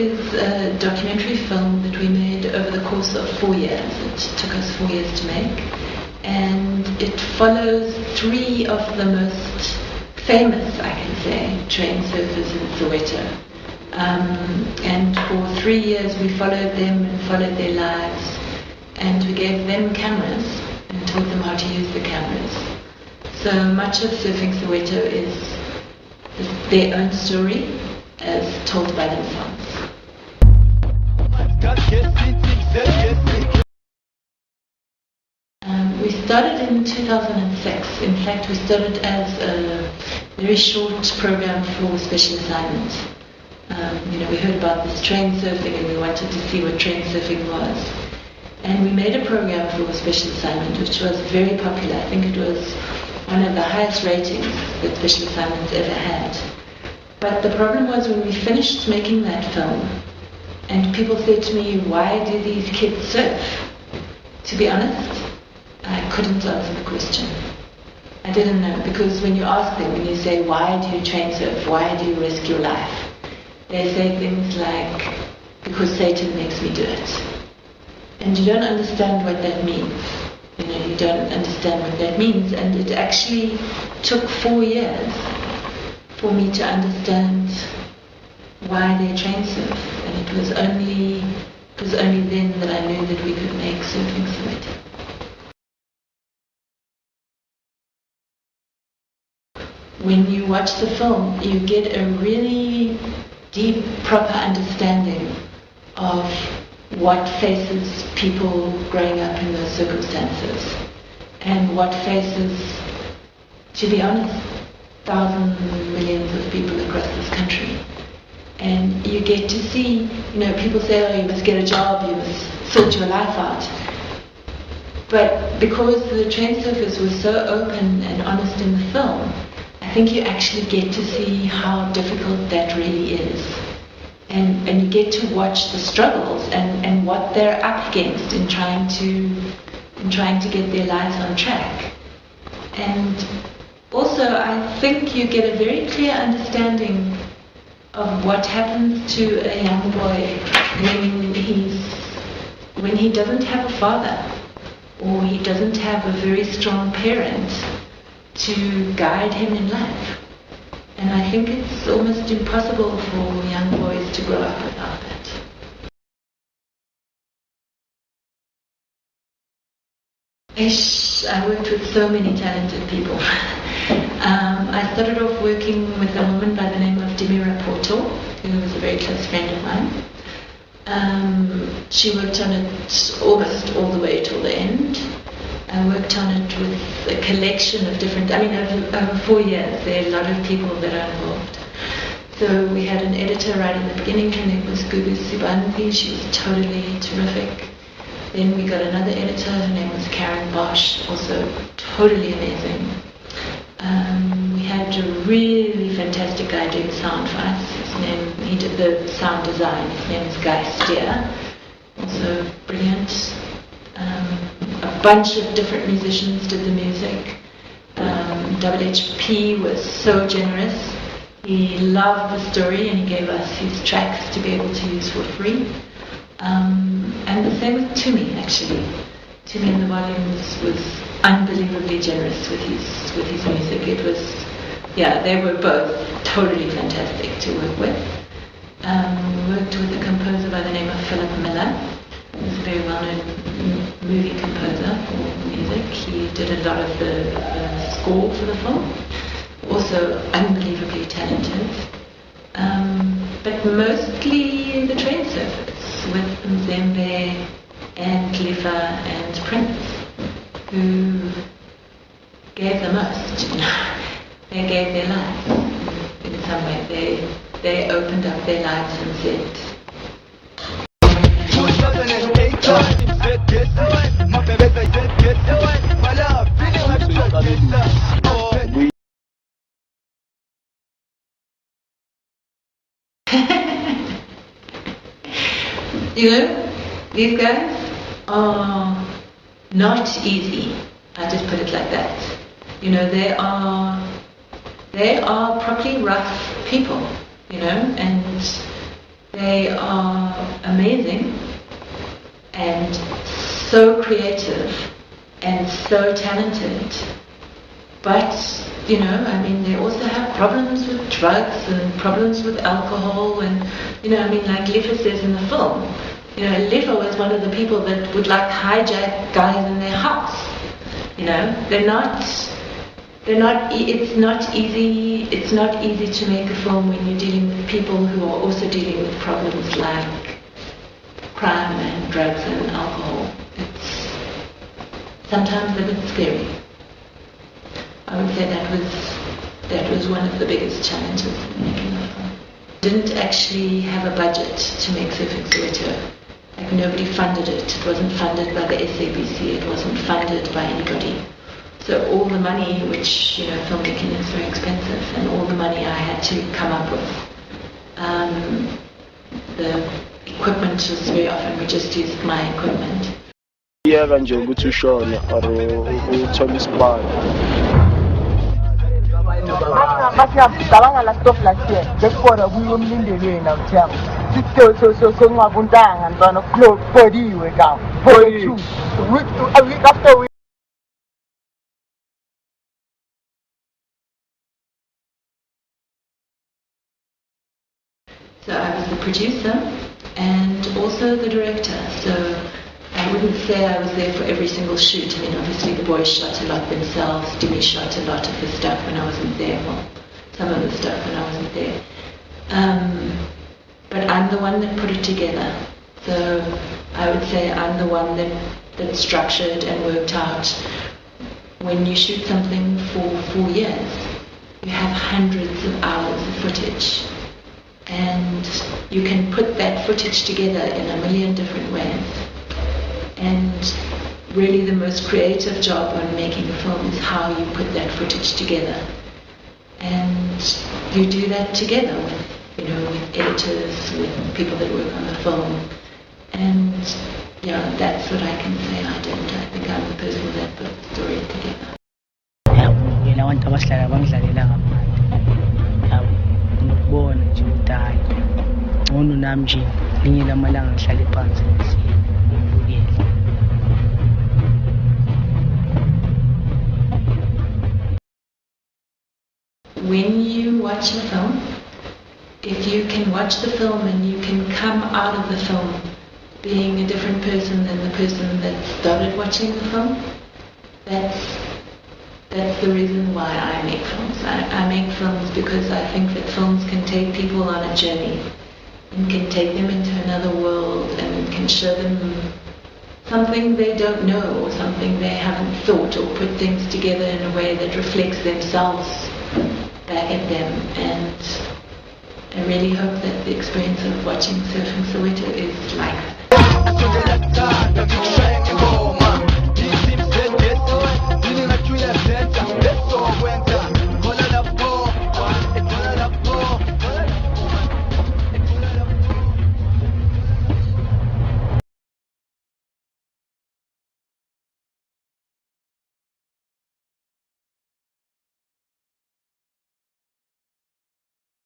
is a documentary film that we made over the course of 4 years. It took us 4 years to make. And it follows 3 of the most famous, I can say, train surfers in Soweto. And for 3 years we followed them and followed their lives. And we gave them cameras and taught them how to use the cameras. So much of Surfing Soweto is their own story as told by themselves. We started in 2006. In fact, we started as a very short program for special assignments. We heard about this train surfing and we wanted to see what train surfing was. And we made a program for special assignment which was very popular. I think it was one of the highest ratings that special assignments ever had. But the problem was when we finished making that film and people said to me, why do these kids surf? To be honest, I couldn't answer the question. I didn't know, because when you ask them, when you say, why do you train surf? Why do you risk your life? They say things like, because Satan makes me do it. And you don't understand what that means. You don't understand what that means. And it actually took 4 years for me to understand why they train surf. And it was only then that I knew that we could make Surfing Soweto. When you watch the film, you get a really deep, proper understanding of what faces people growing up in those circumstances, and what faces, to be honest, thousands and millions of people across this country. And you get to see, people say, oh, you must get a job, you must sort your life out. But because the train surfers were so open and honest in the film, I think you actually get to see how difficult that really is. And you get to watch the struggles and what they're up against in trying to get their lives on track. And also, I think you get a very clear understanding of what happens to a young boy when he doesn't have a father, or he doesn't have a very strong parent to guide him in life. And I think it's almost impossible for young boys to grow up without that. I worked with so many talented people. I started off working with a woman by the name of Dimira Porto, who was a very close friend of mine. She worked on it almost all the way till the end. I worked on it with a collection of different, over 4 years, there are a lot of people that are involved. So we had an editor right in the beginning, her name was Gugu Sibanzi, she was totally terrific. Then we got another editor, her name was Karen Bosch, also totally amazing. We had a really fantastic guy doing sound for us. He did the sound design. His name is Guy Steer, also brilliant. A bunch of different musicians did the music. WHP was so generous. He loved the story and he gave us his tracks to be able to use for free. And the same with Tumi, actually. Tumi and the Volumes was unbelievably generous with his music. It was, they were both totally fantastic to work with. We worked with a composer by the name of Philip Miller. He's a very well-known movie composer for music. He did a lot of the score for the film. Also unbelievably talented. But mostly the train surfers with Mzembe and Lifa and Prince, who gave the most. They gave their lives in some way. They opened up their lives and said, these guys are not easy. I just put it like that. They are properly rough people, and They are amazing and so creative and so talented. But, you know, I mean, they also have problems with drugs and problems with alcohol and, you know, I mean, like Lifa says in the film, you know, Lifa was one of the people that would like hijack guys in their house. You know, it's not easy to make a film when you're dealing with people who are also dealing with problems like crime and drugs and alcohol. It's sometimes a bit scary. I would say that was one of the biggest challenges in making the film. Didn't actually have a budget to make Surfing Soweto. Like nobody funded it. It wasn't funded by the SABC. It wasn't funded by anybody. So all the money, which, you know, filmmaking is very expensive, and all the money I had to come up with. The equipment was very often we just used my equipment. Yeah, kanje ukuthi ushone or uthola isibani. Ngicabanga la stop la here. Bekubona kuyomlindelweni awuthiyama. So ngakuntanga ntwana kuphodiwe ka. Photo. A week after we So I was the producer and also the director. So I wouldn't say I was there for every single shoot. I mean, obviously the boys shot a lot themselves. Dimi shot a lot of the stuff when I wasn't there. Well, some of the stuff when I wasn't there. But I'm the one that put it together. So I would say I'm the one that structured and worked out. When you shoot something for 4 years, you have hundreds of hours of footage. And you can put that footage together in a million different ways. And really the most creative job on making a film is how you put that footage together. And you do that together with, you know, with editors, with people that work on the film. And yeah, that's what I can say I did. I think I'm the person that put the story together. Ngikubona nje udala ngono nami nje linye lamalanga ngihlale phansi ngibukele. When you watch a film, if you can watch the film and you can come out of the film being a different person than the person that started watching the film, that's the reason why I make films. I make films because I think that films can take people on a journey and can take them into another world and can show them something they don't know or something they haven't thought, or put things together in a way that reflects themselves back at them. And I really hope that the experience of watching Surfing Soweto is like that.